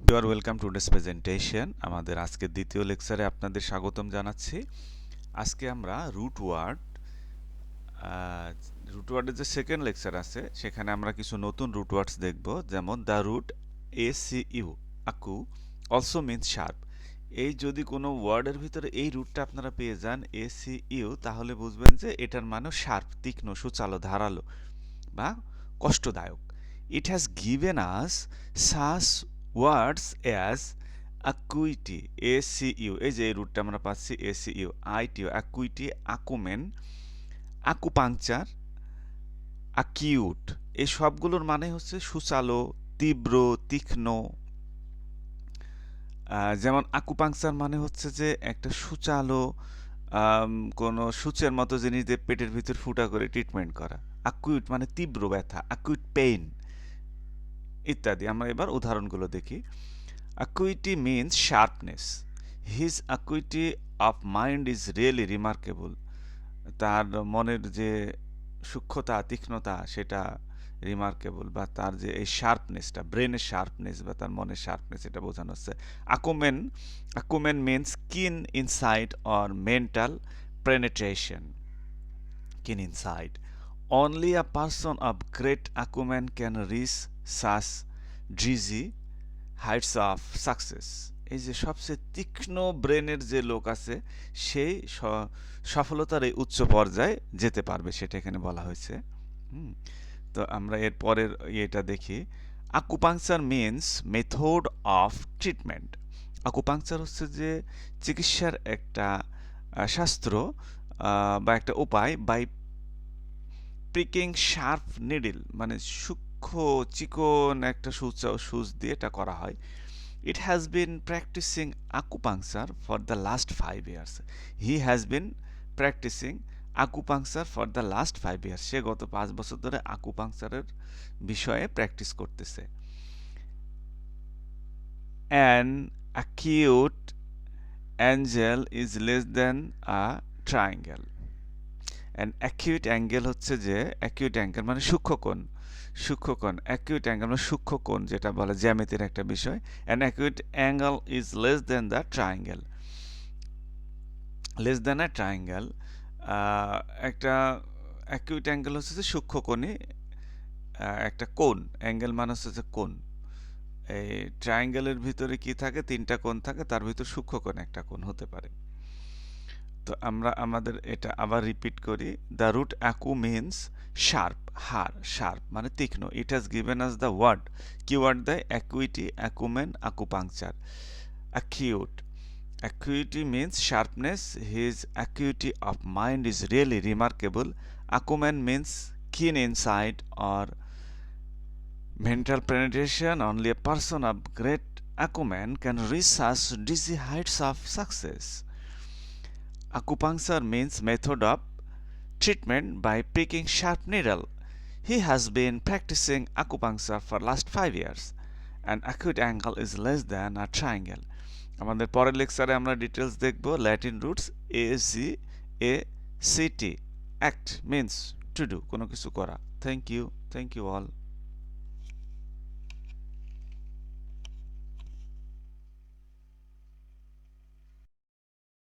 You are welcome to this presentation. আমাদের আজকের দ্বিতীয় লেকচারে আপনাদের স্বাগতম জানাচ্ছি। আজকে আমরা রুট ওয়ার্ডের যে সেকেন্ড লেকচার আছে সেখানে আমরা কিছু নতুন রুট ওয়ার্ডস দেখব, যেমন the root ACU acu also means sharp. এই যদি কোনো ওয়ার্ডের ভিতরে এই রুটটা আপনারা পেয়ে যান ACU, তাহলে বুঝবেন যে এটার মানে শার্প, তীক্ষ্ণ, সুচালো, ধারালো বা কষ্টদায়ক। It has given us such words as acuity, ACU, এই যে এই রুটটা আমরা পাচ্ছি ACU, ITO, acuity, acumen, acupuncture, acute, এই সবগুলোর মানে হচ্ছে সুচালো, তীব্র, তীক্ষ্ণ। যেমন আকুপাংচার মানে হচ্ছে যে একটা সুচালো কোনো সূচের মতো জিনিস দিয়ে পেটের ভিতর ফুটা করে ট্রিটমেন্ট করা। অ্যাকুইট মানে তীব্র ব্যথা, অ্যাকুইট পেইন ইত্যাদি। আমরা এবার উদাহরণগুলো দেখি। Acuity means sharpness. His acuity of mind is really remarkable. তার মনের যে সূক্ষ্মতা, তীক্ষ্ণতা, সেটা রিমার্কেবল, বা তার যে এই শার্পনেসটা, ব্রেনের শার্পনেস বা তার মনের শার্পনেস, এটা বোঝানো হচ্ছে। অ্যাকুমেন মিনস কিন ইনসাইট অর মেন্টাল পেনিট্রেশন, কিন insight. Only a person of great acumen can reach such dizzy heights of success. এই যে সবচেয়ে তীক্ষ্ণ ব্রেনের যে লোক আছে সেই সফলতার এই উচ্চ পর্যায়ে যেতে পারবে, সেটা এখানে বলা হয়েছে। তো আমরা এর পরের এটা দেখি। Acupuncture means method of treatment. Acupuncture হচ্ছে যে চিকিৎসার একটা শাস্ত্র বা একটা উপায়। বাই প্রিকিং শার্প নিডল, মানে সূক্ষ্ম চিকন একটা সূচ দিয়ে এটা করা হয়। It has been practicing acupuncture for the last 5 years. He has been practicing acupuncture for the last 5 years. সে গত 5 বছর ধরে আকুপাংচারের বিষয়ে প্র্যাকটিস করতেছে। An acute angle is less than a triangle. An acute angle হচ্ছে যে acute angle মানে সূক্ষ্মকোণ, acute angle মানে সূক্ষ্মকোণ, যেটা বলে জ্যামিতির একটা বিষয়। An acute angle is less than the triangle. Less than a triangle, একটা acute angle হচ্ছে যে সূক্ষ্মকোণী একটা কোণ। অ্যাঙ্গেল মানে হচ্ছে যে কোণ। এই ট্রায়াঙ্গেলের ভিতরে কি থাকে? 3টা কোণ থাকে, তার ভিতর সূক্ষ্মকোণ একটা কোণ হতে পারে। তো আমরা আমাদের এটা আবার রিপিট করি। The root acu means sharp, sharp মানে তীক্ষ্ণ। It has given us the word, কি ওয়ার্ড দেয়? Acuity, acumen, acupuncture. Acute, acuity means sharpness. His acuity of mind is really remarkable. Acumen means keen insight or mental penetration. Only a person of great acumen can reach such dizzy heights of success. Acupuncture means method of treatment by pricking sharp needle. He has been practicing acupuncture for last 5 years. An acute angle is less than a triangle. আমাদের পরের লেকচারে আমরা details দেখব। Latin roots ACT, act means to do, কোনো কিছু করা। Thank you all.